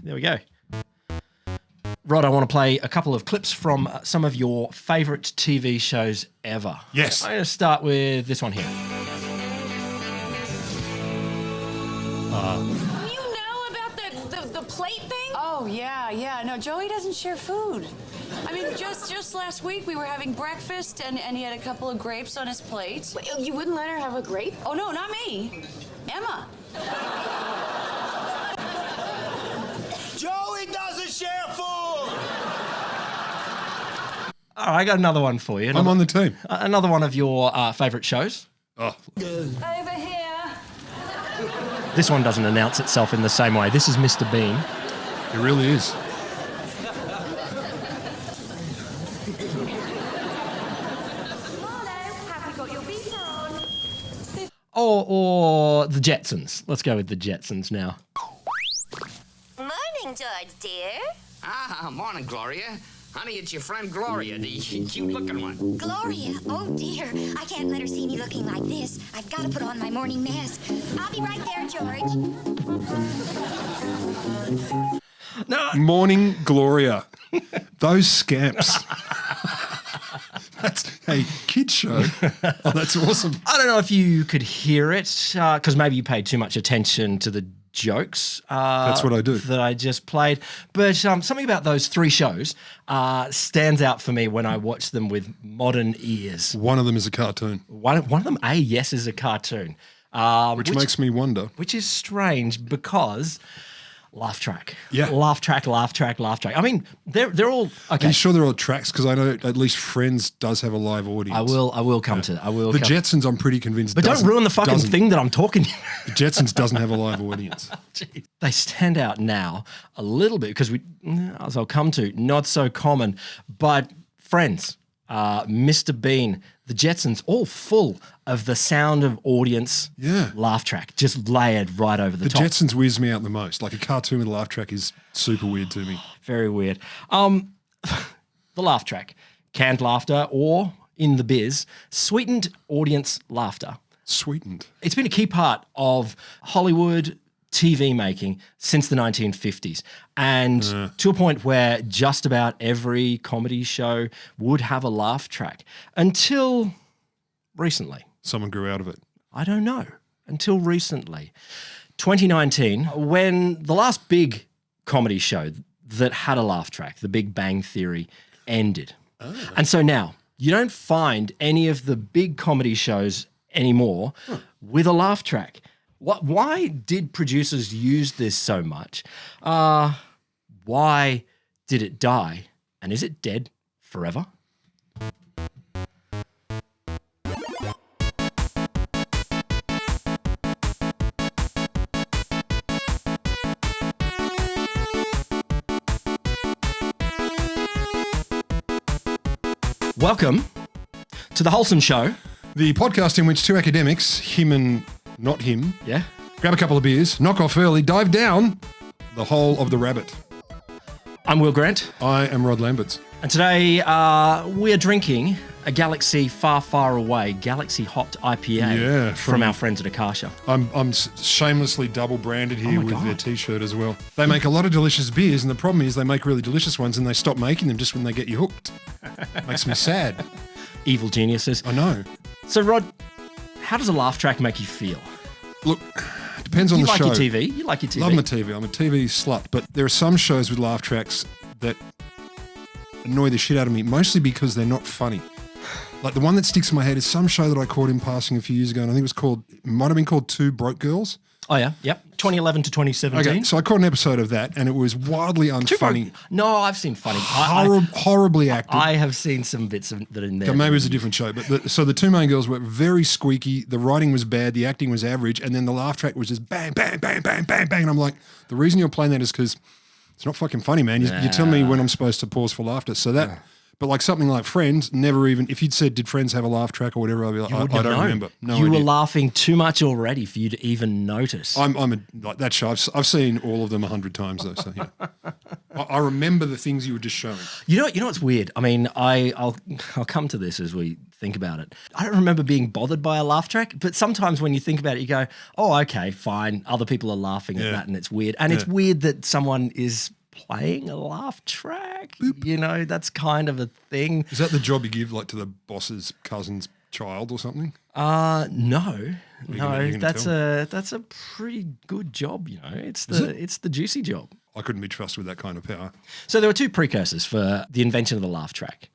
There we go. Rod, I want to play a couple of clips from some of your favourite TV shows ever. Yes. I'm going to start with this one here. You know about the plate thing? Oh, yeah. No, Joey doesn't share food. I mean, just last week we were having breakfast and he had a couple of grapes on his plate. Wait, you wouldn't let her have a grape? Oh, no, not me. Emma. Joey doesn't share food! All right, I got another one for you. I'm on the team. Another one of your favourite shows. Oh, Over here. This one doesn't announce itself in the same way. This is Mr. Bean. it really is. Or the Jetsons. Let's go with the Jetsons now. Morning, George, dear. Morning, Gloria. Honey, it's your friend Gloria, the cute-looking one. Gloria, oh dear. I can't let her see me looking like this. I've got to put on my morning mask. I'll be right there, George. No. Morning Gloria. Those scamps. That's a kid show. Oh, that's awesome. I don't know if you could hear it because maybe you paid too much attention to the jokes. That's what I do. That I just played. But something about those three shows stands out for me when I watch them with modern ears. One of them is a cartoon. One of them, yes, is a cartoon. Which makes me wonder. Which is strange because... Laugh track. Yeah. Laugh track. I mean, they're all okay. Are you sure they're all tracks? Because I know at least Friends does have a live audience. I will come to that. The Jetsons, I'm pretty convinced. But don't ruin the fucking thing that I'm talking to. The Jetsons doesn't have a live audience. Jeez. They stand out now a little bit because as I'll come to, not so common. But Friends, Mr. Bean, the Jetsons, all full of the sound of audience laugh track, just layered right over the top. The Jetsons weirds me out the most. Like a cartoon with a laugh track is super weird to me. Very weird. The laugh track, canned laughter, or in the biz, sweetened audience laughter. Sweetened. It's been a key part of Hollywood TV making since the 1950s, and to a point where just about every comedy show would have a laugh track until recently. Someone grew out of it. I don't know. Until recently. 2019, when the last big comedy show that had a laugh track, The Big Bang Theory, ended. Oh. And so now you don't find any of the big comedy shows anymore with a laugh track. Why did producers use this so much? Why did it die? And is it dead forever? Welcome to The Wholesome Show. The podcast in which two academics, him and not him, grab a couple of beers, knock off early, dive down the hole of the rabbit. I'm Will Grant. I am Rod Lamberts. And today we are drinking a Galaxy Far, Far Away Galaxy Hopped IPA from our friends at Akasha. I'm shamelessly double branded here with their t-shirt as well. They make a lot of delicious beers, and the problem is they make really delicious ones and they stop making them just when they get you hooked. Makes me sad. Evil geniuses. I know. So Rod, how does a laugh track make you feel? Look, it depends on the show. You like your TV? Love my TV. I'm a TV slut. But there are some shows with laugh tracks that annoy the shit out of me, mostly because they're not funny. Like the one that sticks in my head is some show that I caught in passing a few years ago, and I think it might have been called Two Broke Girls. Oh, yeah. Yep. 2011 to 2017. Okay, so I caught an episode of that, and it was wildly unfunny. No, I've seen funny. Horribly acted. I have seen some bits of that in there. Okay, maybe it was a different show. But so the two main girls were very squeaky. The writing was bad. The acting was average. And then the laugh track was just bang, bang, bang, bang, bang, bang. And I'm like, the reason you're playing that is because it's not fucking funny, man. You tell me when I'm supposed to pause for laughter. So that... But like something like Friends, never even, if you'd said, did Friends have a laugh track or whatever, I'd be like, I don't remember. No idea. You were laughing too much already for you to even notice. Like that show, I've seen all of them 100 times though, so yeah. I remember the things you were just showing. You know what's weird? I mean, I'll come to this as we think about it. I don't remember being bothered by a laugh track, but sometimes when you think about it, you go, oh, okay, fine. Other people are laughing at that and it's weird. And it's weird that someone is playing a laugh track. Boop. You know, that's kind of a thing. Is that the job you give like to the boss's cousin's child or something? No. You're gonna That's a pretty good job, you know. It's the juicy job. I couldn't be trusted with that kind of power. So there were two precursors for the invention of the laugh track.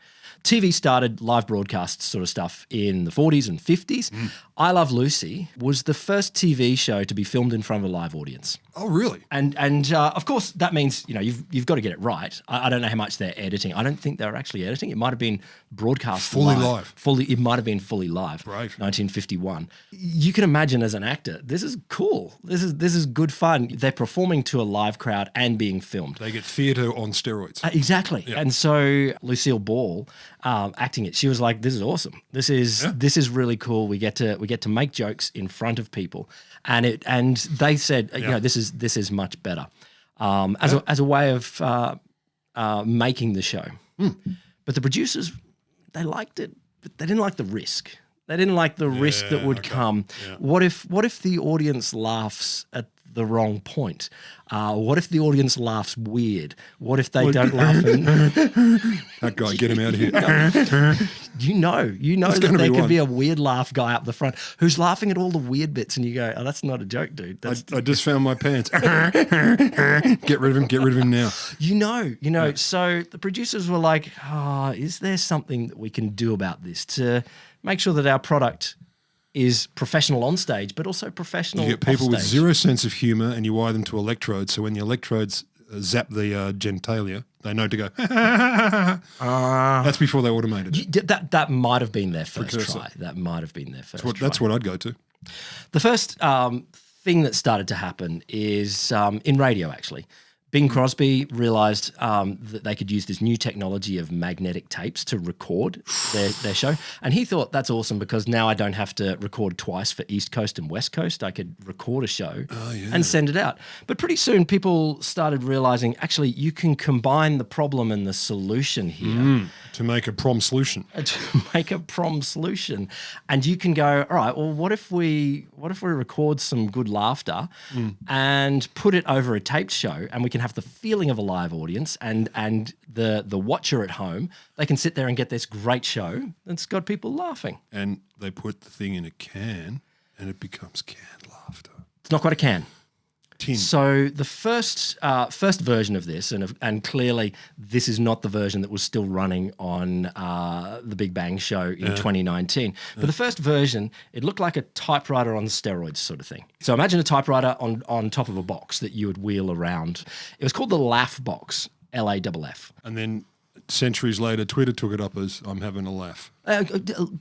TV started live broadcast sort of stuff in the 40s and 50s. I Love Lucy was the first TV show to be filmed in front of a live audience. Oh, really? And of course that means, you know, you've got to get it right. I don't know how much they're editing. I don't think they were actually editing. It might have been broadcast fully live. It might have been fully live. Right. 1951. You can imagine as an actor, this is cool. This is good fun. They're performing to a live crowd and being filmed. They get theatre on steroids. Exactly. Yeah. And so Lucille Ball acting it, she was like, this is awesome. This is really cool. We get to make jokes in front of people. And they said, you know, this is much better as a way of making the show. But the producers, they liked it, but they didn't like the risk. They didn't like the risk that would come. Yeah. What if the audience laughs at the wrong point? What if the audience laughs weird? What if they don't laugh? That guy, get him out of here. You know that there could be a weird laugh guy up the front who's laughing at all the weird bits, and you go, "Oh, that's not a joke, dude." I just found my pants. Get rid of him now. You know. So the producers were like, "Oh, is there something that we can do about this to make sure that our product is professional on stage, but also professional You get people off with stage?" zero sense of humour and you wire them to electrodes, so when the electrodes zap the genitalia, they know to go, That's before they automated it. That might have been their first Precursor. try. That might have been their first try. That's what I'd go to. The first thing that started to happen is in radio, actually. Bing Crosby realised that they could use this new technology of magnetic tapes to record their show. And he thought, that's awesome because now I don't have to record twice for East Coast and West Coast. I could record a show and send it out. But pretty soon people started realising, actually, you can combine the problem and the solution here. To make a prom solution. And you can go, all right, well, what if we record some good laughter and put it over a taped show, and we can have the feeling of a live audience, and the watcher at home, they can sit there and get this great show that's got people laughing. And they put the thing in a can and it becomes canned laughter. It's not quite a can. Tin. So the first version of this, and clearly this is not the version that was still running on the Big Bang Show in 2019. But the first version, it looked like a typewriter on steroids sort of thing. So imagine a typewriter on top of a box that you would wheel around. It was called the LAFF Box, LAFF. And then centuries later, Twitter took it up as I'm having a laugh.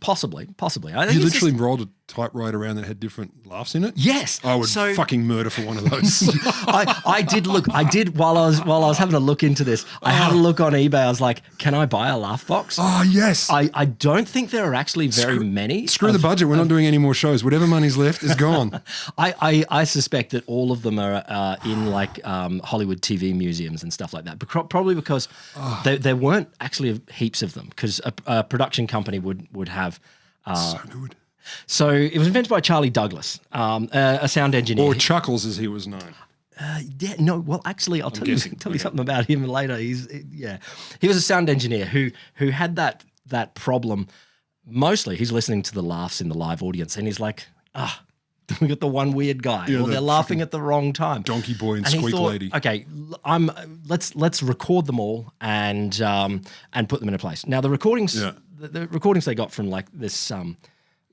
Possibly. I You think literally rolled a typewriter around that had different laughs in it? Yes. I would fucking murder for one of those. I did while I was having a look into this, I had a look on eBay. I was like, can I buy a LAFF box? Oh, yes. I don't think there are actually very many. Screw the budget. We're not doing any more shows. Whatever money's left is gone. I suspect that all of them are in like Hollywood TV museums and stuff like that. Probably because there weren't actually heaps of them, because a production company would have. So good. So it was invented by Charlie Douglas, a sound engineer. Or Chuckles, as he was known. Well, actually, I'll tell you something about him later. He was a sound engineer who had that problem. Mostly, he's listening to the laughs in the live audience, and he's like, we got the one weird guy, or they're laughing at the wrong time. Donkey boy and he squeak thought, lady. Okay, let's record them all and put them in a place. Now the recordings, the recordings they got from like this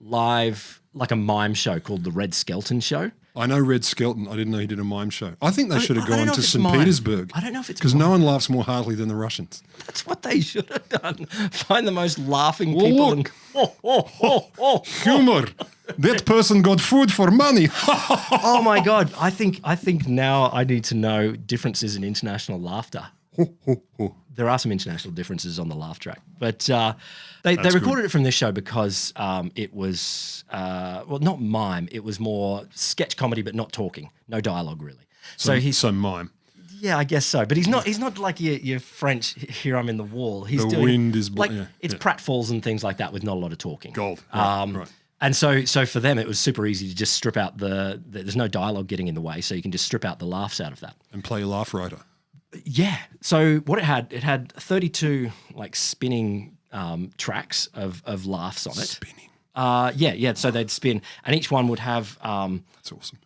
live, like a mime show called the Red Skelton Show. I know Red Skelton. I didn't know he did a mime show. I think they should have I don't gone know to if it's St. mime. Petersburg. I don't know if it's because no one laughs more heartily than the Russians. That's what they should have done. Find the most laughing people. Look. Humor. That person got food for money. Oh my God. I think now I need to know differences in international laughter. There are some international differences on the laugh track. But they recorded it from this show because it was, not mime. It was more sketch comedy, but not talking. No dialogue, really. So mime. Yeah, I guess so. But he's not like your French, here I'm in the wall. He's The doing wind is like yeah, it's yeah. pratfalls and things like that with not a lot of talking. Gold. Right. And so for them, it was super easy to just strip out there's no dialogue getting in the way, so you can just strip out the laughs out of that. And play laugh writer. Yeah. So what it had 32 like spinning tracks of laughs on it. Spinning. Yeah. So they'd spin, and each one would have That's awesome.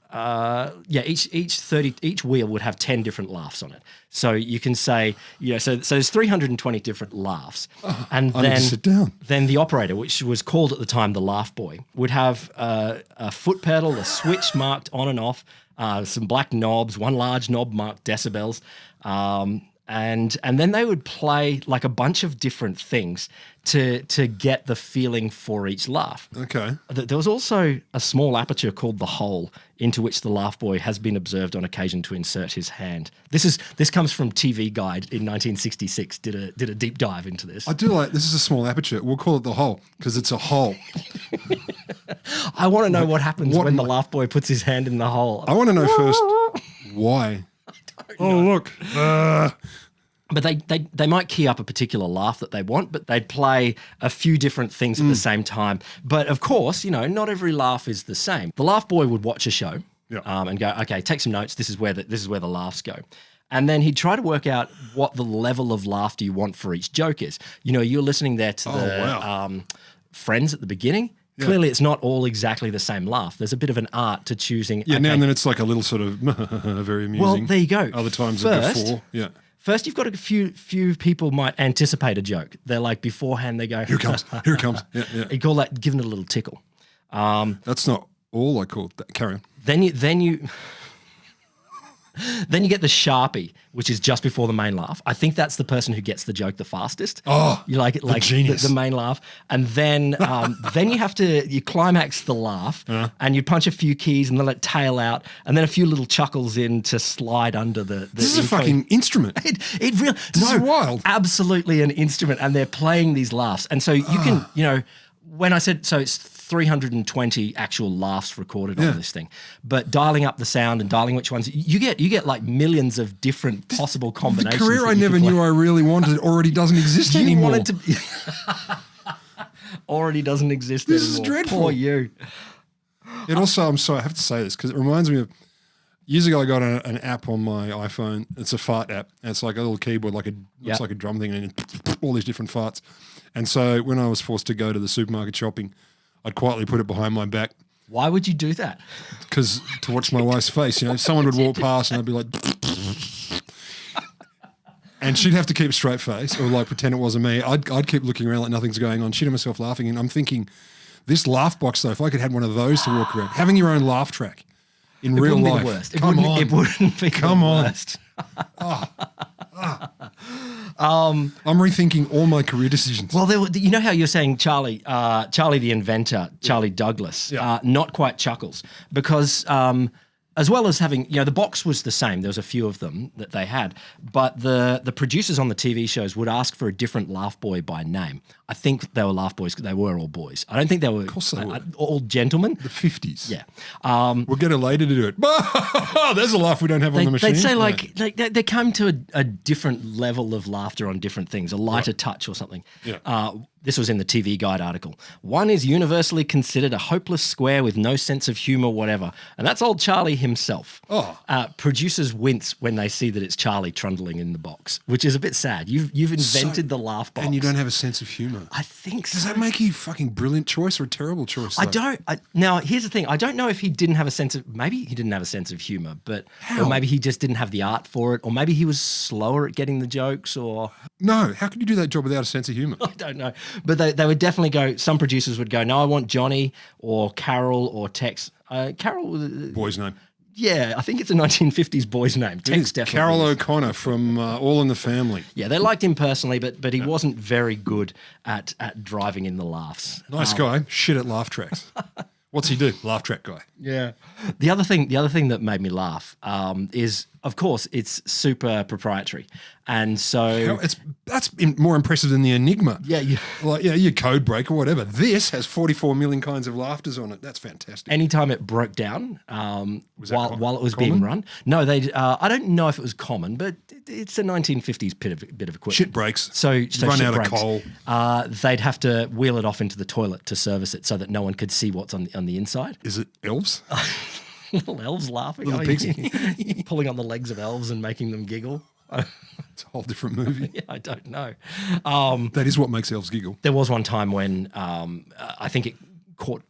each wheel would have 10 different laughs on it. So you can say, so there's 320 different laughs. And I need to sit down. Then the operator, which was called at the time the laugh boy, would have a foot pedal, a switch marked on and off, some black knobs, one large knob marked decibels, and then they would play like a bunch of different things to get the feeling for each laugh. Okay. There was also a small aperture called the hole into which the laugh boy has been observed on occasion to insert his hand. This comes from TV Guide in 1966. Did a deep dive into this. I do like this is a small aperture. We'll call it the hole because it's a hole. I want to know what happens when the laugh boy puts his hand in the hole. I want to know first why. Oh look. But they might key up a particular laugh that they want, but they'd play a few different things at the same time. But of course, not every laugh is the same. The laugh boy would watch a show and go, okay, take some notes. This is where the laughs go. And then he'd try to work out what the level of laughter you want for each joke is. You're listening there to the Friends at the beginning. Yeah. Clearly, it's not all exactly the same laugh. There's a bit of an art to choosing. Yeah, now and then it's like a little sort of very amusing. Well, there you go. Other times a guffaw. Yeah. First, you've got a few people might anticipate a joke. They're like beforehand, they go, here it comes. Yeah. You call that giving it a little tickle. That's not all I called that. Carry on. Then you get the Sharpie, which is just before the main laugh. I think that's the person who gets the joke the fastest. Oh, you like genius. The main laugh, and then you climax the laugh, and you punch a few keys and then let it tail out, and then a few little chuckles in to slide under the. This is a fucking instrument. It really this is wild. Absolutely an instrument, and they're playing these laughs, and so you can when I said so it's 320 actual laughs recorded on this thing, but dialing up the sound and dialing which ones you get like millions of different possible combinations. The career I never knew I really wanted already doesn't exist anymore. Wanted to already doesn't exist this anymore. This is dreadful. Poor you. It also, I'm sorry, I have to say this because it reminds me of years ago. I got an app on my iPhone. It's a fart app. And it's like a little keyboard, looks like a drum thing, and all these different farts. And so when I was forced to go to the supermarket shopping, I'd quietly put it behind my back. Why would you do that? Because to watch my wife's face, someone would walk past and I'd be like, and she'd have to keep a straight face or like pretend it wasn't me. I'd keep looking around like nothing's going on, shitting myself laughing, and I'm thinking, this LAFF Box though, if I could have one of those to walk around, having your own laugh track in real life. Be the worst. Come on. It wouldn't be Come the on. worst. I'm rethinking all my career decisions. Well, you know how you're saying Charlie the inventor, Charlie Douglas, not quite Chuckles, because as well as having, the box was the same. There was a few of them that they had, but the producers on the TV shows would ask for a different laugh boy by name. I think they were laugh boys. They were all boys. I don't think they were, all gentlemen. The 50s. Yeah. We'll get a lady to do it. There's a laugh we don't have on the machine. They'd say they come to a different level of laughter on different things, a lighter touch or something. Yeah. This was in the TV Guide article. One is universally considered a hopeless square with no sense of humour, whatever. And that's old Charlie himself. Oh. Producers wince when they see that it's Charlie trundling in the box, which is a bit sad. You've invented the laugh box. And you don't have a sense of humour. I think so. Does that make you a fucking brilliant choice or a terrible choice? I don't. Now, here's the thing. I don't know if he didn't have a sense of, maybe he didn't have a sense of humour, or maybe he just didn't have the art for it, or maybe he was slower at getting the jokes, or... No, how can you do that job without a sense of humour? I don't know. But they would definitely go, some producers would go, no, I want Johnny or Carol or Tex. Carol... Boy's name. Yeah, I think it's a 1950s boy's name. Tex definitely. Carol O'Connor from All in the Family. Yeah, they liked him personally, but he wasn't very good at driving in the laughs. Nice guy, shit at laugh tracks. What's he do? Laugh track guy. Yeah. The other thing that made me laugh is of course, it's super proprietary. And so That's more impressive than the Enigma. Yeah, Like, your code break or whatever. This has 44 million kinds of laughters on it. That's fantastic. anytime it broke down while it was being common? run. No, I don't know if it was common, but it's a 1950s bit of equipment. Shit breaks. So Run shit out of breaks. coal. They'd have to wheel it off into the toilet to service it so that no one could see what's on the inside. Is it elves? Little elves laughing. Little pigs. Pulling on the legs of elves and making them giggle. It's a whole different movie. Yeah, I don't know. That is what makes elves giggle. There was one time when I think it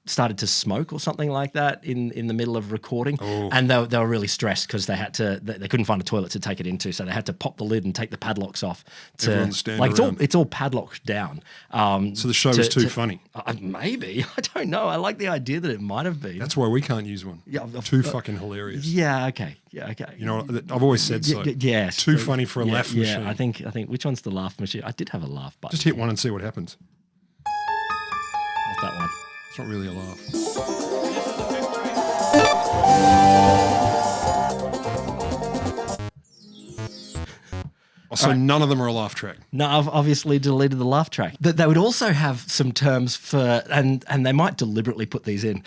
started to smoke or something like that in the middle of recording, and they were really stressed because they couldn't find a toilet to take it into, so they had to pop the lid and take the padlocks off. Everyone stand like around. it's all padlocked down. So the show was too funny. Maybe, I don't know. I like the idea that it might have been. That's why we can't use one. Yeah, Too fucking hilarious. Yeah. Okay. Yeah. Okay. You know, I've always said so. Yes. Too funny for a laugh machine. Yeah. I think which one's the laugh machine? I did have a laugh button. Just hit one and see what happens. What's that one? It's not really a laugh. So none of them are a laugh track. No, I've obviously deleted the laugh track. They would also have some terms for, and they might deliberately put these in.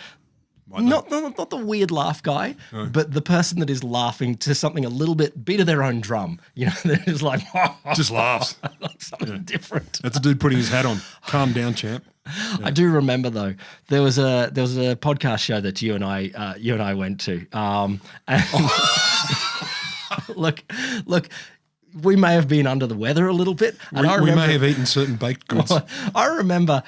Not the weird laugh guy, but the person that is laughing to something a little bit beat of their own drum. You know, they're just like Just laughs. like something different. That's a dude putting his hat on. Calm down, champ. I do remember though there was a podcast show that you and I went to. And look. We may have been under the weather a little bit. And We may have eaten certain baked goods. I remember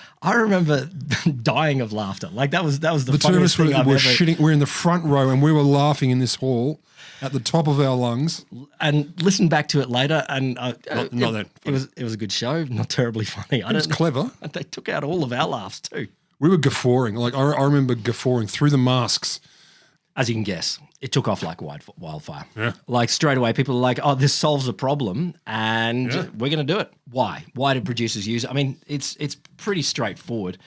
dying of laughter. Like that was the The two of funniest us were thing I've ever. shitting. We're in the front row and we were laughing in this hall at the top of our lungs. And listen back to it later, and Not that funny. it was a good show, not terribly funny. It was clever. They took out all of our laughs too. We were guffawing. Like I remember guffawing through the masks. As you can guess, it took off like wildfire. Yeah. Like straight away, people are like, "Oh, this solves a problem, and we're going to do it." Why? Why did producers use it? I mean, it's pretty straightforward.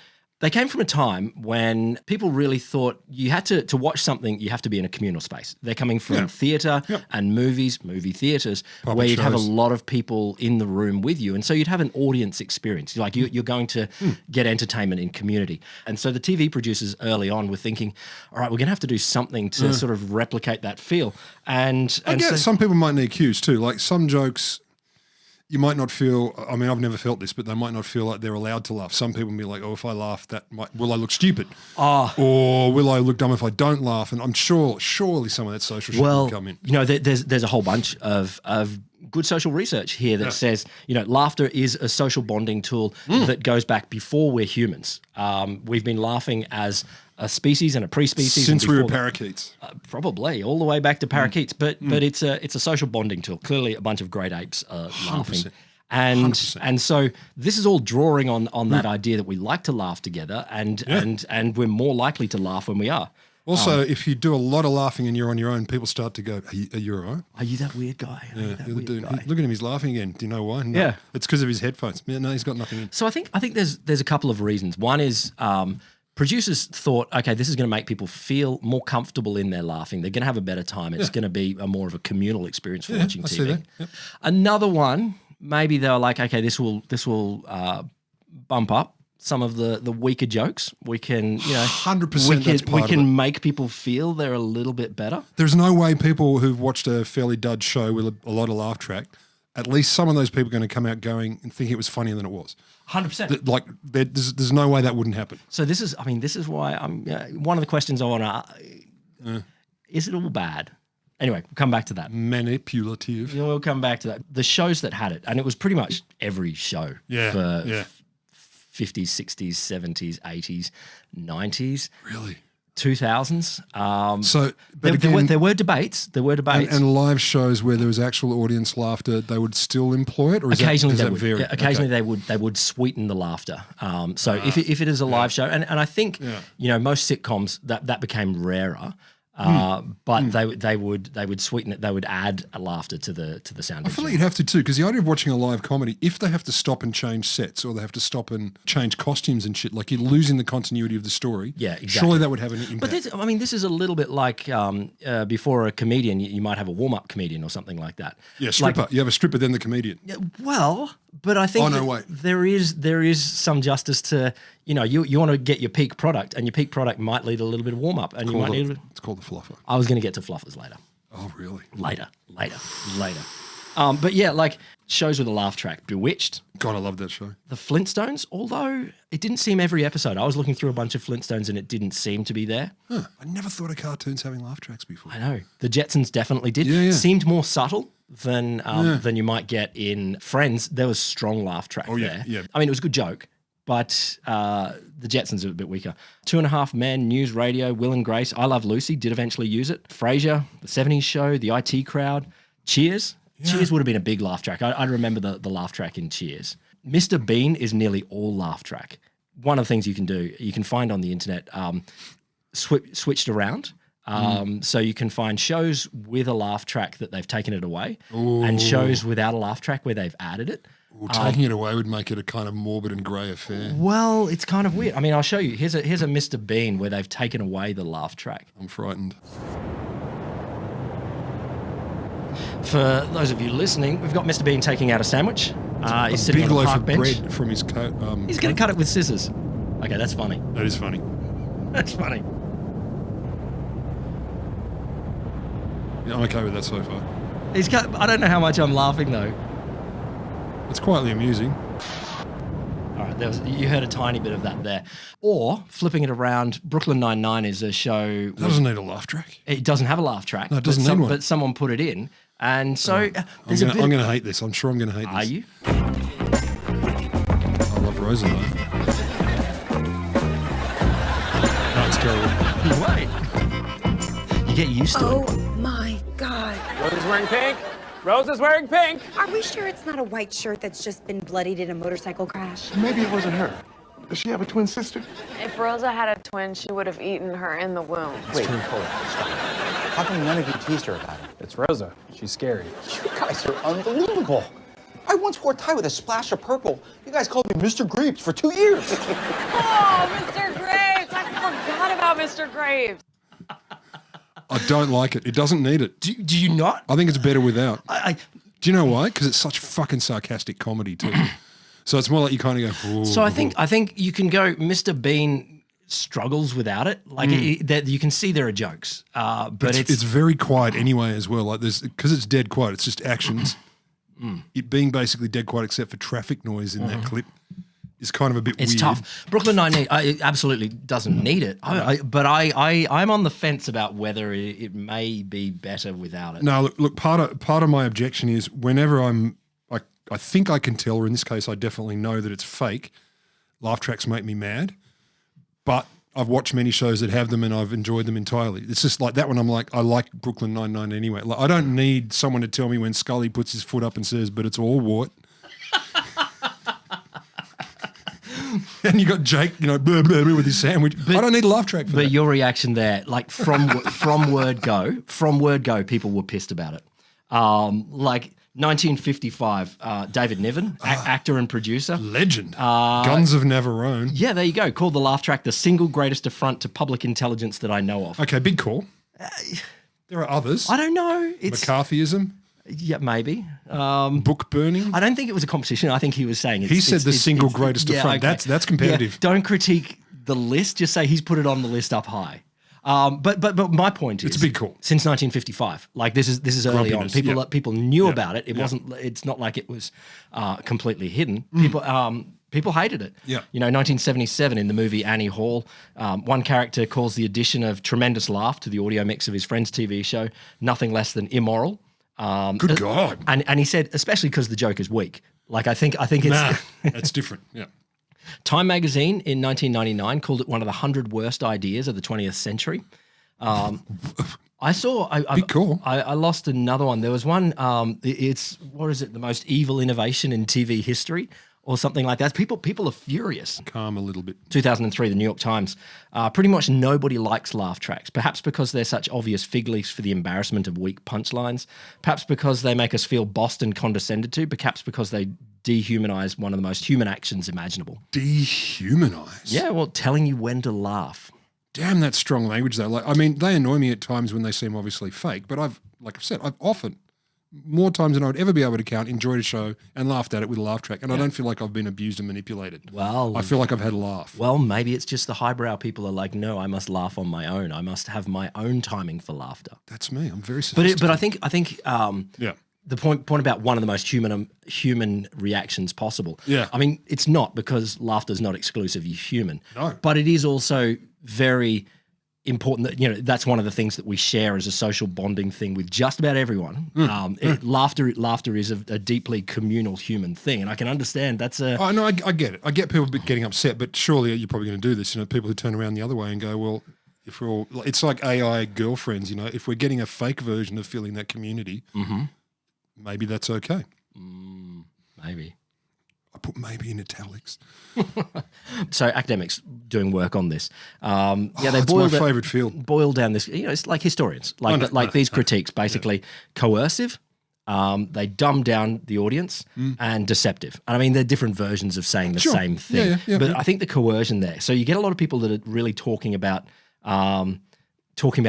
They came from a time when people really thought you had to watch something, you have to be in a communal space. They're coming from theatre and movie theatres, where you'd have a lot of people in the room with you. And so you'd have an audience experience. Like you're going to get entertainment in community. And so the TV producers early on were thinking, all right, we're going to have to do something to sort of replicate that feel. And I guess some people might need cues too. Like some jokes, you might not feel, I mean, I've never felt this, but they might not feel like they're allowed to laugh. Some people will be like, oh, if I laugh, will I look stupid? Or will I look dumb if I don't laugh? And I'm surely some of that social shit will come in. You know, there's a whole bunch of good social research here that says, you know, laughter is a social bonding tool that goes back before we're humans. We've been laughing as a species and a pre-species Since we were parakeets. Probably all the way back to parakeets, but it's a social bonding tool. Clearly, a bunch of great apes are laughing, 100%. and so this is all drawing on that idea that we like to laugh together, and we're more likely to laugh when we are. Also, if you do a lot of laughing and you're on your own, people start to go, are you all right? Are you that weird guy? Are you that You're the weird dude. guy? Look at him, he's laughing again. Do you know why? No. Yeah. It's because of his headphones. Yeah, no, he's got nothing in. So I think there's a couple of reasons. One is producers thought, okay, this is going to make people feel more comfortable in their laughing. They're going to have a better time. It's going to be more of a communal experience for watching I TV. see that. Yep. Another one, maybe they were like, okay, this will bump up some of the weaker jokes. We can, 100% we can make people feel they're a little bit better. There's no way people who've watched a fairly dud show with a lot of laugh track, at least some of those people are going to come out going and think it was funnier than it was. 100%. Like there's no way that wouldn't happen. So this is why I'm one of the questions I want to is it all bad? Anyway, we'll come back to that. Manipulative. Yeah, we'll come back to that. The shows that had it, and it was pretty much every show for 50s, 60s, 70s, 80s, 90s. Really? 2000s. So there were debates. There were debates. And live shows where there was actual audience laughter, they would still employ it, or occasionally does they that would. vary? Yeah, occasionally they would sweeten the laughter. So if it is a live show, and I think most sitcoms that became rarer. But they would sweeten it. They would add a laughter to the sound. I feel like you'd have to too, because the idea of watching a live comedy, if they have to stop and change sets or they have to stop and change costumes and shit, like you're losing the continuity of the story. Yeah, exactly. Surely that would have an impact. But this is a little bit like before a comedian, you might have a warm-up comedian or something like that. Yeah, stripper. You have a stripper, then the comedian. Well, but I think there is some justice to, you want to get your peak product, and your peak product might need a little bit of warm-up, and you might need. It's called the fluffer. I was going to get to fluffers later. Oh, really? Later. But yeah, like shows with a laugh track. Bewitched. God, I love that show. The Flintstones, although it didn't seem every episode. I was looking through a bunch of Flintstones and it didn't seem to be there. Huh. I never thought of cartoons having laugh tracks before. I know. The Jetsons definitely did. Yeah. Seemed more subtle than you might get in Friends. There was strong laugh track there. Yeah. I mean, it was a good joke, but the Jetsons are a bit weaker. 2.5 Men, News Radio, Will and Grace, I Love Lucy did eventually use it. Frasier, The 70s Show, The IT Crowd, Cheers. Yeah. Cheers would have been a big laugh track. I remember the laugh track in Cheers. Mr. Bean is nearly all laugh track. One of the things you can do, you can find on the internet, switched around. So you can find shows with a laugh track that they've taken it away, and shows without a laugh track where they've added it. Well, taking it away would make it a kind of morbid and grey affair. Well, it's kind of weird. I mean, I'll show you. Here's a Mr. Bean where they've taken away the laugh track. I'm frightened. For those of you listening, we've got Mr. Bean taking out a sandwich. He's sitting big on a loaf park of bench. bread from his coat. He's going to cut it with scissors. Okay, that's funny. That is funny. That's funny. Yeah, I'm okay with that so far. I don't know how much I'm laughing though. It's quietly amusing. All right, you heard a tiny bit of that there. Or flipping it around, Brooklyn Nine-Nine is a show. It doesn't need a laugh track. It doesn't have a laugh track. No, it doesn't need one. But someone put it in, and so I'm going to hate this. I'm sure I'm going to hate this. Are you? I love Rosa though. No, it's terrible. Wait. You get used to it. Oh my God. Rosa's wearing pink. Rosa's wearing pink. Are we sure it's not a white shirt that's just been bloodied in a motorcycle crash? Maybe it wasn't her. Does she have a twin sister? If Rosa had a twin, she would have eaten her in the womb. Wait, hold on. Stop. How come none of you teased her about it? It's Rosa. She's scary. You guys are unbelievable. I once wore a tie with a splash of purple. You guys called me Mr. Grapes for 2 years. Oh, Mr. Graves! I forgot about Mr. Graves. I don't like it. It doesn't need it. Do you not? I think it's better without. Do you know why? Because it's such fucking sarcastic comedy too. So it's more like you kind of go. Ooh. So I think you can go. Mr. Bean struggles without it. Like that, you can see there are jokes, but it's very quiet anyway as well. Like because it's dead quiet. It's just actions. It being basically dead quiet except for traffic noise in that clip is kind of a bit weird. It's tough. Brooklyn Nine-Nine absolutely doesn't need it, but I'm on the fence about whether it may be better without it. No, look. Part of my objection is whenever I think I can tell, or in this case, I definitely know that it's fake. Laugh tracks make me mad, but I've watched many shows that have them and I've enjoyed them entirely. It's just like that one. I'm like, I like Brooklyn Nine-Nine anyway. Like, I don't need someone to tell me when Scully puts his foot up and says, "But it's all wart." And you got Jake, blah, blah, blah, with his sandwich. I don't need a laugh track for that. But your reaction there, like from word go, people were pissed about it. Like 1955, David Niven, actor and producer. Legend. Guns of Navarone. Yeah, there you go. Called the laugh track the single greatest affront to public intelligence that I know of. Okay, big call. There are others. I don't know. McCarthyism. Yeah, maybe. Book burning. I don't think it was a competition. I think he was saying he said the single greatest affront. Okay. That's competitive. Yeah, don't critique the list. Just say he's put it on the list up high. But my point is, it's a big call. Since 1955, like this is early on. People knew about it. It wasn't. It's not like it was completely hidden. People hated it. Yeah. 1977 in the movie Annie Hall, one character calls the addition of tremendous laugh to the audio mix of his Friends TV show nothing less than immoral. Good God. And he said, especially because the joke is weak. Like I think it's it's different. Yeah. Time magazine in 1999 called it one of the 100 worst ideas of the 20th century. I saw. Big call. I lost another one. There was one. It's what is it? The most evil innovation in TV history. or something like that. People are furious. Calm a little bit. 2003, the New York Times. Pretty much nobody likes laugh tracks, perhaps because they're such obvious fig leaves for the embarrassment of weak punchlines, perhaps because they make us feel bossed and condescended to, perhaps because they dehumanize one of the most human actions imaginable. Dehumanize? Yeah, well, telling you when to laugh. Damn, that's strong language though. Like, I mean, they annoy me at times when they seem obviously fake, but I've often, more times than I would ever be able to count, enjoyed a show and laughed at it with a laugh track. And I don't feel like I've been abused and manipulated. Well, I feel like I've had a laugh. Well, maybe it's just the highbrow people are like, no, I must laugh on my own. I must have my own timing for laughter. That's me. I'm very sophisticated. But I think the point about one of the most human reactions possible. Yeah. I mean, it's not, because laughter is not exclusively human. No. But it is also very important that, you know, that's one of the things that we share as a social bonding thing with just about everyone. Laughter is a deeply communal human thing, and I can understand that's a. Oh no, I get it. I get people getting upset, but surely you're probably going to do this. You know, people who turn around the other way and go, well, if we're all, it's like AI girlfriends. You know, if we're getting a fake version of feeling that community, maybe that's okay. Maybe. I put maybe in italics. So academics doing work on this. They it's my favourite field. Boil down this. You know, it's like historians, these critiques, basically coercive. They dumb down the audience and deceptive. And I mean, they're different versions of saying the same thing. But I think the coercion there. So you get a lot of people that are really talking about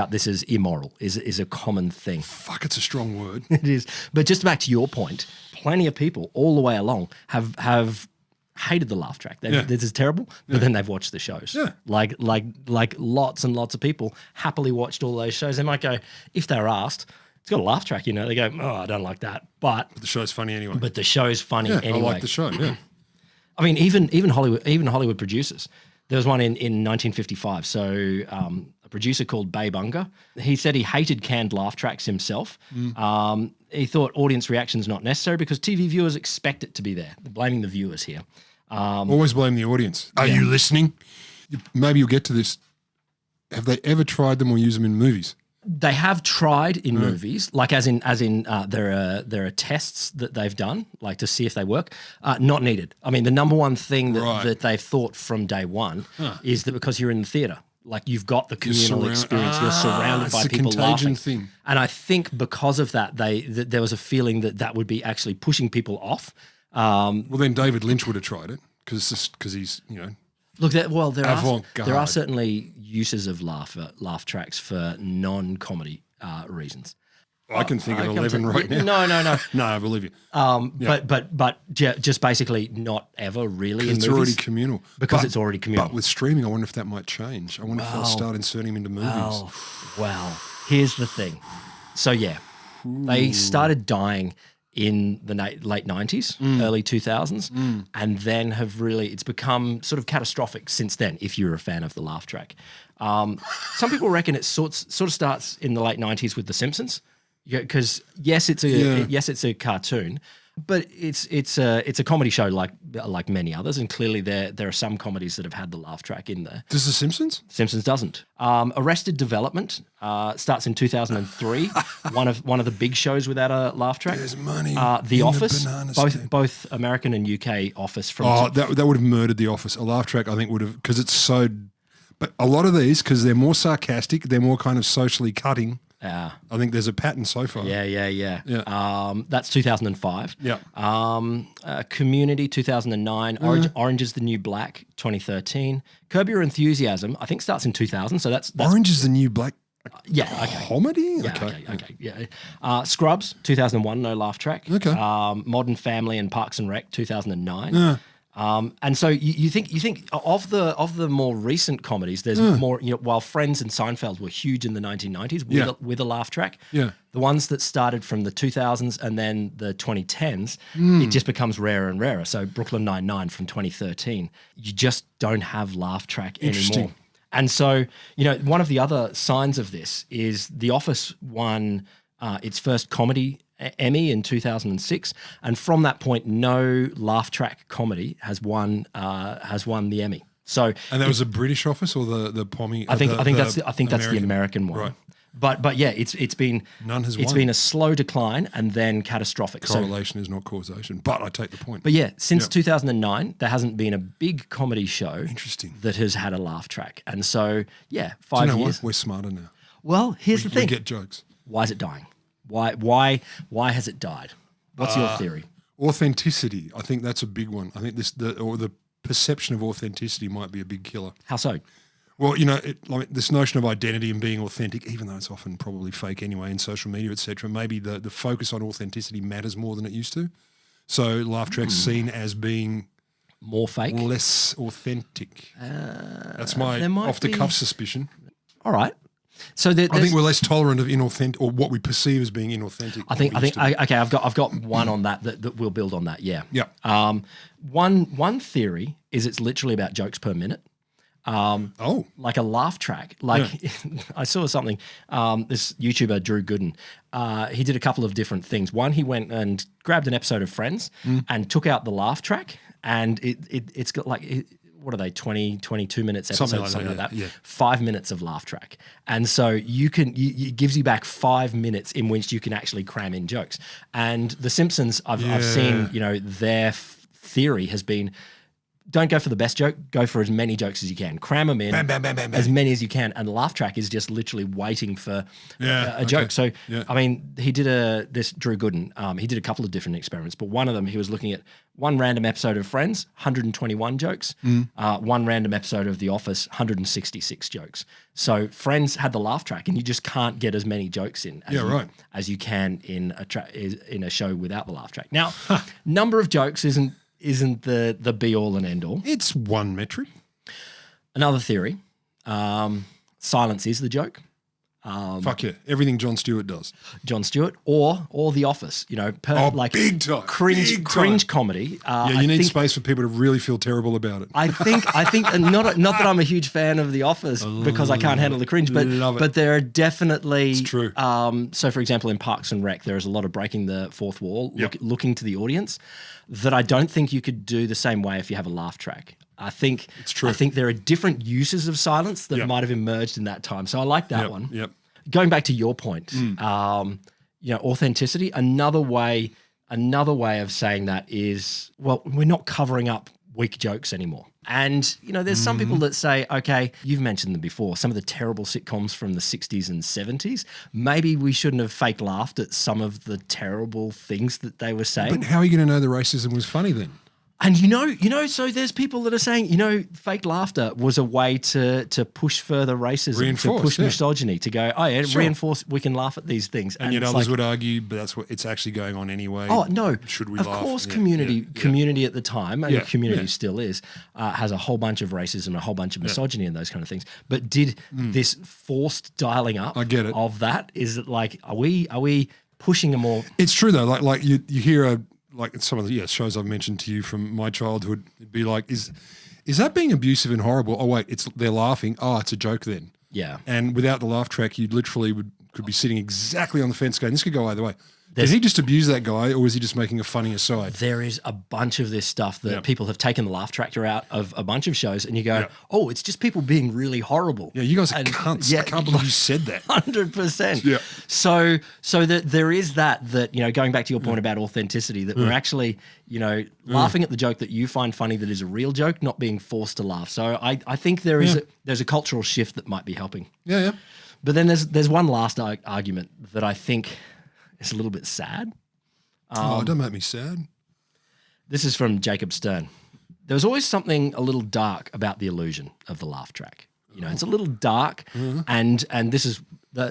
this as immoral is a common thing. Fuck, it's a strong word. It is. But just back to your point, plenty of people all the way along have hated the laugh track. This is terrible, but then they've watched the shows. Yeah. Like lots and lots of people happily watched all those shows. They might go, if they're asked, it's got a laugh track, you know, they go, oh, I don't like that. But the show's funny anyway. But the show's funny anyway. I like the show, yeah. I mean, even Hollywood producers. There was one in 1955. So a producer called Babe Unger, he said he hated canned laugh tracks himself. He thought audience reaction's not necessary because TV viewers expect it to be there. They're blaming the viewers here. Always blame the audience. Are you listening? Maybe you'll get to this. Have they ever tried them or use them in movies? They have tried in movies, like as in there are tests that they've done, like to see if they work. Not needed. I mean, the number one thing that they've thought from day one is that because you're in the theater, like you've got the communal experience, you're surrounded by people laughing. Thing. And I think because of that, there was a feeling that would be actually pushing people off. Well, then David Lynch would have tried it because he's, you know. Look, there are certainly uses of laugh tracks for non-comedy reasons. I can think of 11 right now. No. No, I believe you. But just basically not ever really in movies. It's already communal. Because it's already communal. But with streaming, I wonder if that might change. I wonder if they'll start inserting them into movies. Well, here's the thing. So, they started dying in the late 90s, early 2000s, and then it's become sort of catastrophic since then, if you're a fan of the laugh track. Some people reckon it sort of starts in the late 90s with The Simpsons, because yes, it's a cartoon, but it's a comedy show like many others, and clearly there are some comedies that have had the laugh track in there. Does The Simpsons? Simpsons doesn't. Arrested Development starts in 2003. one of the big shows without a laugh track. There's money. The Office, both American and UK Office. That would have murdered The Office. A laugh track, I think, would have, because it's so. But a lot of these, because they're more sarcastic, they're more kind of socially cutting. I think there's a pattern so far. Yeah. That's 2005. Yeah. Community, 2009. Orange is the New Black, 2013. Curb Your Enthusiasm, I think starts in 2000. So that's Orange is the New Black. Okay. Comedy? Okay. Scrubs, 2001, no laugh track. Okay. Modern Family and Parks and Rec, 2009. And so you think of the more recent comedies, there's more, you know, while Friends and Seinfeld were huge in the 1990s with a laugh track, the ones that started from the 2000s and then the 2010s, it just becomes rarer and rarer. So Brooklyn Nine-Nine from 2013, you just don't have laugh track anymore. And so, you know, one of the other signs of this is The Office won its first comedy Emmy in 2006, and from that point, no laugh track comedy has won the Emmy. So, and that was a British Office or the Pommy? I think that's the American one. Right. But yeah, it's been None has it's won. been a slow decline and then catastrophic. Correlation is not causation, but I take the point. But yeah, since 2009, there hasn't been a big comedy show Interesting. that has had a laugh track. And so, yeah, Do 5 you know years. what? We're smarter now. Well, here's the We thing. get jokes. Why is it dying? Why has it died? What's your theory? Authenticity. I think that's a big one. I think the perception of authenticity might be a big killer. How so? Well, you know, this notion of identity and being authentic, even though it's often probably fake anyway in social media, etc. Maybe the focus on authenticity matters more than it used to. So laugh tracks seen as being more fake, less authentic. That's my off the cuff suspicion. All right. So I think we're less tolerant of inauthentic, or what we perceive as being inauthentic. I think okay. I've got one on that we'll build on that. Yeah. Yeah. One theory is it's literally about jokes per minute. Like a laugh track. Like I saw something. This YouTuber Drew Gooden, he did a couple of different things. One, he went and grabbed an episode of Friends and took out the laugh track, and it's got like. What are they, 20, 22 minutes episodes, something like that. Yeah. 5 minutes of laugh track. And so it gives you back 5 minutes in which you can actually cram in jokes. And The Simpsons, I've seen, their theory has been, don't go for the best joke, go for as many jokes as you can. Cram them in, bam, bam, bam, bam, bam. as many as you can. And laugh track is just literally waiting for a joke. So, I mean, he did this Drew Gooden, he did a couple of different experiments, but one of them, he was looking at one random episode of Friends, 121 jokes. One random episode of The Office, 166 jokes. So Friends had the laugh track, and you just can't get as many jokes in as you can in a show without the laugh track. Now, number of jokes isn't the be all and end all. It's one metric. Another theory, silence is the joke. Fuck yeah, everything Jon Stewart does. Jon Stewart or The Office, like big time, cringe comedy. You need space for people to really feel terrible about it. I think not that I'm a huge fan of The Office because I can't handle the cringe, but there are definitely. It's true. So, for example, in Parks and Rec, there is a lot of breaking the fourth wall, looking to the audience, that I don't think you could do the same way if you have a laugh track. I think it's true. I think there are different uses of silence that might have emerged in that time. So I like that one. Yep. Going back to your point, authenticity. Another way of saying that is, well, we're not covering up weak jokes anymore. And, there's some people that say, okay, you've mentioned them before, some of the terrible sitcoms from the 60s and 70s. Maybe we shouldn't have fake laughed at some of the terrible things that they were saying. But how are you going to know the racism was funny then? And so there's people that are saying, fake laughter was a way to push further racism, to push misogyny, to go, reinforce, we can laugh at these things. And yet others would argue, but that's what it's actually going on anyway. Oh, no. Should we laugh? Of course, community at the time, and community still is, has a whole bunch of racism, a whole bunch of misogyny and those kind of things. But did this forced dialing up of that, is it like, are we pushing a more... It's true though, like you hear like some of the shows I've mentioned to you from my childhood, it'd be like, is that being abusive and horrible? Oh wait, they're laughing. Oh, it's a joke then. Yeah. And without the laugh track, you literally could be sitting exactly on the fence going, this could go either way. Did he just abuse that guy, or was he just making a funny aside? There is a bunch of this stuff that people have taken the laugh tractor out of a bunch of shows, and you go, oh, it's just people being really horrible. Yeah, you guys are cunts. Yeah, I can't believe you said that. 100%. Yeah. So that there is that going back to your point about authenticity, that we're actually, laughing at the joke that you find funny that is a real joke, not being forced to laugh. So I think there's a cultural shift that might be helping. Yeah. But then there's one last argument that I think is a little bit sad. Don't make me sad. This is from Jacob Stern. There was always something a little dark about the illusion of the laugh track. It's a little dark, and this is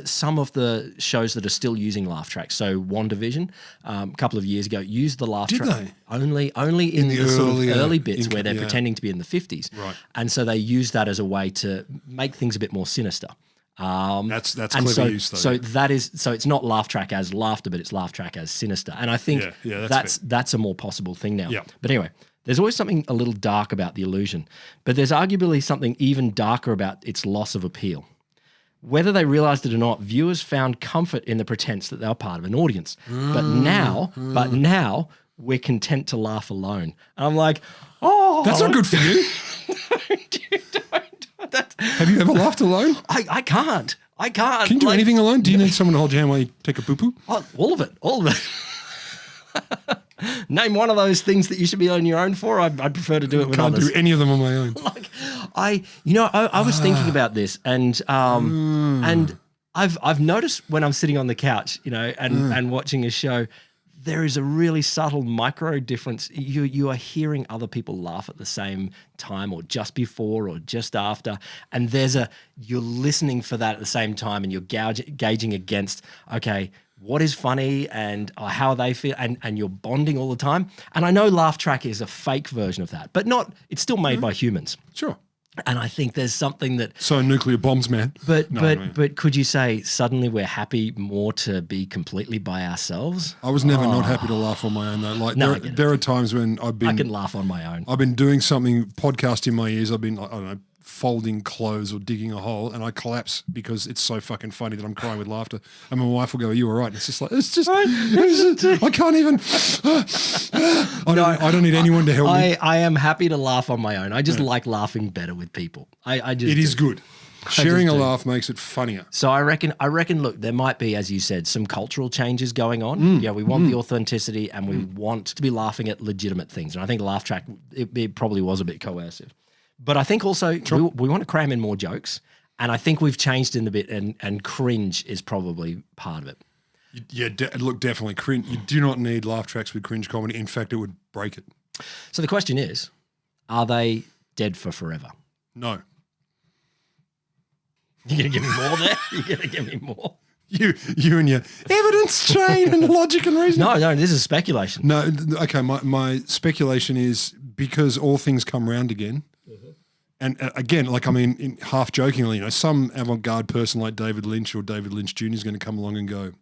some of the shows that are still using laugh tracks. So WandaVision, a couple of years ago, used the laugh track. Did they? Only in the sort of early bits where they're pretending to be in the 50s. Right. And so they use that as a way to make things a bit more sinister. That's clever use though. So it's not laugh track as laughter, but it's laugh track as sinister. And I think that's a more possible thing now. Yeah. But anyway, there's always something a little dark about the illusion, but there's arguably something even darker about its loss of appeal. Whether they realized it or not, viewers found comfort in the pretense that they were part of an audience. But now we're content to laugh alone. And I'm like, oh, that's not good for you. Have you ever laughed alone? I can't. I can't. Can you do anything alone? Do you need someone to hold your hand while you take a poo-poo? Oh, all of it. Name one of those things that you should be on your own for. I prefer to do it with Can't others. do any of them on my own. I was thinking about this, and I've noticed when I'm sitting on the couch, and watching a show, there is a really subtle micro difference. You are hearing other people laugh at the same time, or just before, or just after, and you're listening for that at the same time, and you're gauging against, okay, what is funny and how they feel, and you're bonding all the time. And I know Laugh Track is a fake version of that, but it's still made by humans. Sure. And I think there's something that... So nuclear bombs, man. But could you say suddenly we're happy more to be completely by ourselves? I was never not happy to laugh on my own, though. Like there are times when I can laugh on my own. I've been doing something, podcast in my ears. I've been, I don't know, folding clothes or digging a hole, and I collapse because it's so fucking funny that I'm crying with laughter. And my wife will go, "Are you all right?" And it's just like, I can't even. I don't need anyone to help me. I am happy to laugh on my own. I just like laughing better with people. It is good. Sharing a laugh makes it funnier. So I reckon. Look, there might be, as you said, some cultural changes going on. Yeah, we want the authenticity, and we want to be laughing at legitimate things. And I think Laugh Track it probably was a bit coercive. But I think also we want to cram in more jokes, and I think we've changed in a bit, and cringe is probably part of it. Yeah, look, definitely cringe. You do not need laugh tracks with cringe comedy. In fact, it would break it. So the question is, are they dead for forever? No. You're going to give me more there? You're going to give me more? You and your evidence chain and logic and reason. No, this is speculation. No, okay, my speculation is because all things come round again. And again, half jokingly, some avant-garde person like David Lynch or David Lynch Jr. is going to come along and go,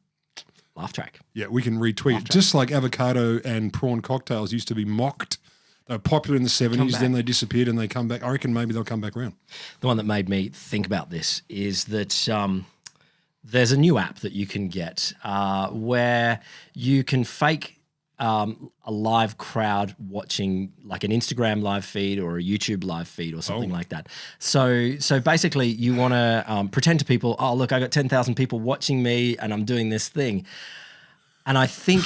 Laugh Track. Yeah, we can retweet it. Just like avocado and prawn cocktails used to be mocked. They were popular in the 70s, then they disappeared and they come back. I reckon maybe they'll come back around. The one that made me think about this is that there's a new app that you can get where you can fake a live crowd watching like an Instagram live feed or a YouTube live feed or something like that. So basically you want to pretend to people, oh, look, I got 10,000 people watching me and I'm doing this thing. And I think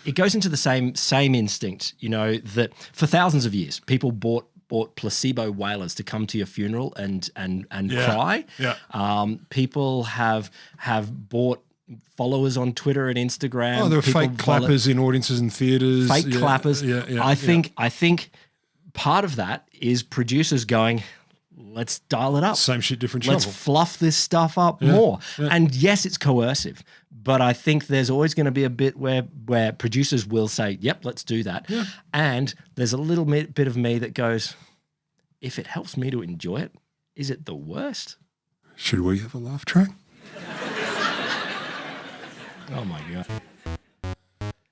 it goes into the same instinct, that for thousands of years, people bought placebo whalers to come to your funeral and cry. Yeah. People have bought followers on Twitter and Instagram. Oh, there were fake clappers in audiences and theaters. Fake clappers. I think part of that is producers going, let's dial it up. Same shit, different Let's shovel. fluff this stuff up more. Yeah. And yes, it's coercive, but I think there's always going to be a bit where producers will say, yep, let's do that. Yeah. And there's a little bit of me that goes, if it helps me to enjoy it, is it the worst? Should we have a laugh track? Oh, my God.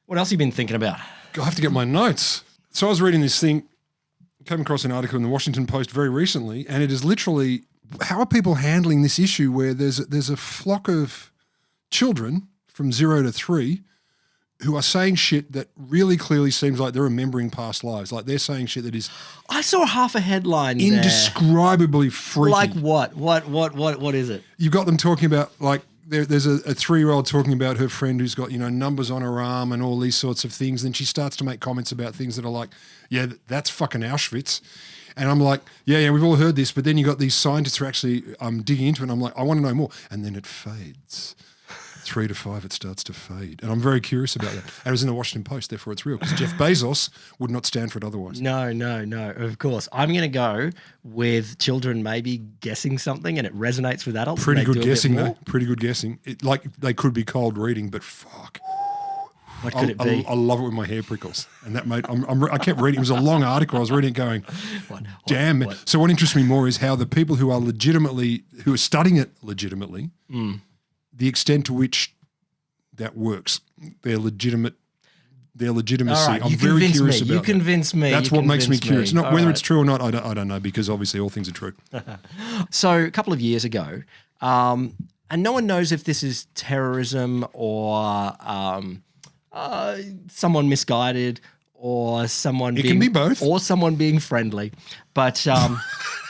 What else have you been thinking about? I have to get my notes. So I was reading this thing, came across an article in the Washington Post very recently, and it is literally, how are people handling this issue where there's a flock of children from 0 to 3 who are saying shit that really clearly seems like they're remembering past lives. Like they're saying shit that is... I saw half a headline indescribably freaky. Like what? What is it? You've got them talking about like, there's a 3-year-old talking about her friend who's got, numbers on her arm and all these sorts of things. Then she starts to make comments about things that are like, yeah, that's fucking Auschwitz. And I'm like, yeah, we've all heard this. But then you got these scientists who are actually digging into it. And I'm like, I want to know more. And then it fades. 3 to 5, it starts to fade. And I'm very curious about that. And it was in the Washington Post, therefore it's real. Because Jeff Bezos would not stand for it otherwise. No, of course. I'm going to go with children maybe guessing something and it resonates with adults. Pretty good guessing, though. Pretty good guessing. They could be cold reading, but fuck. What could it be? I love it when my hair prickles. And that made, I kept reading. It was a long article. I was reading it going, damn. So what interests me more is how the people who are studying it legitimately, the extent to which that works, their legitimacy. Right, I'm very curious about. You convince me. That's what makes me curious. Not whether it's true or not. I don't know, because obviously all things are true. So a couple of years ago, and no one knows if this is terrorism or someone misguided or someone can be both, or someone being friendly. But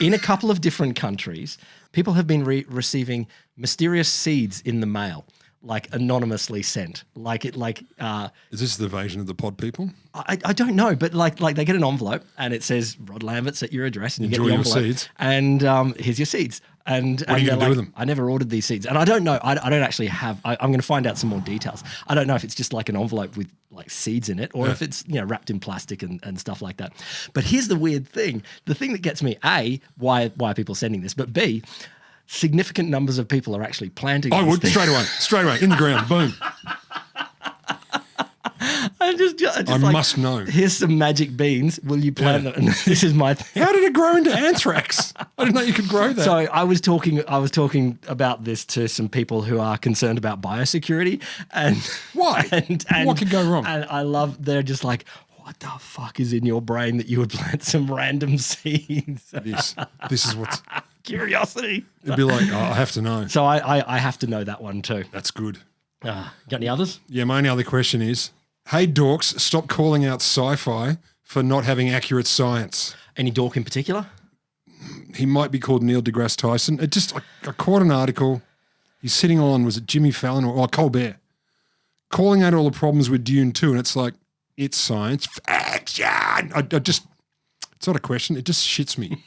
in a couple of different countries, people have been receiving mysterious seeds in the mail, like anonymously sent. Is this the version of the pod people? I don't know, but like they get an envelope and it says Rod Lambert's at your address, and you Enjoy get the your envelope, seeds. and here's your seeds. And What are you going to do with them? I never ordered these seeds, and I don't know. I don't actually have. I'm going to find out some more details. I don't know if it's just like an envelope with like seeds in it, or if it's wrapped in plastic and stuff like that. But here's the weird thing: the thing that gets me, A, why are people sending this, but B, significant numbers of people are actually planting. I these would things. straight away in the ground, boom. I just I must know. Here's some magic beans. Will you plant them? And this is my thing. How did it grow into anthrax? I didn't know you could grow that. So I was talking about this to some people who are concerned about biosecurity, and why? And what could go wrong? And they're just like, what the fuck is in your brain that you would plant some random seeds? This is what's curiosity. It'd be like, I have to know. So I have to know that one too. That's good. Got any others? Yeah, my only other question is, hey dorks, stop calling out sci-fi for not having accurate science. Any dork in particular? He might be called Neil deGrasse Tyson. I caught an article. He's sitting on, was it Jimmy Fallon or Colbert, calling out all the problems with Dune 2, and it's like, it's science fiction. It's not a question. It just shits me.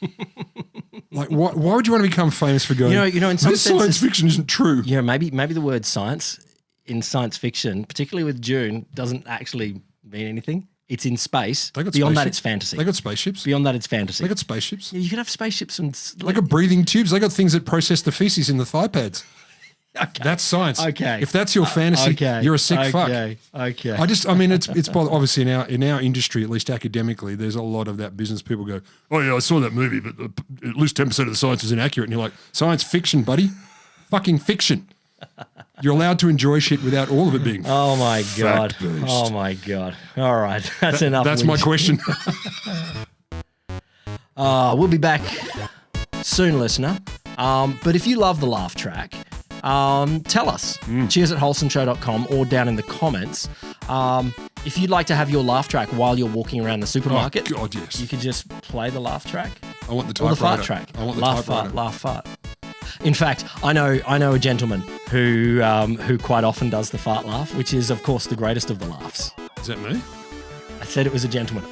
Like, why would you want to become famous for going, in some this science fiction isn't true? Yeah, maybe the word science in science fiction, particularly with Dune, doesn't actually mean anything. It's in space. Beyond that, it's fantasy. They got spaceships. Beyond that, it's fantasy. They got spaceships. Yeah, you could have spaceships and they got breathing tubes. They got things that process the feces in the thigh pads. Okay. That's science. Okay. If that's your fantasy, you're a sick fuck. Okay. It's obviously in our industry, at least academically, there's a lot of that business. People go, oh yeah, I saw that movie, but at least 10% of the science was inaccurate. And you're like, science fiction, buddy, fucking fiction. You're allowed to enjoy shit without all of it being. Oh my god. fact-based. Oh my god. All right, that's enough. That's my question. We'll be back soon, listener. But if you love the laugh track, tell us. Cheers at wholesomeshow.com or down in the comments. If you'd like to have your laugh track while you're walking around the supermarket, God, yes. you could just play the laugh track. I want the Or the typewriter. fart track. I want the laugh typewriter. fart, laugh fart. In fact, I know a gentleman who quite often does the fart laugh, which is of course the greatest of the laughs. Is that me? I said it was a gentleman.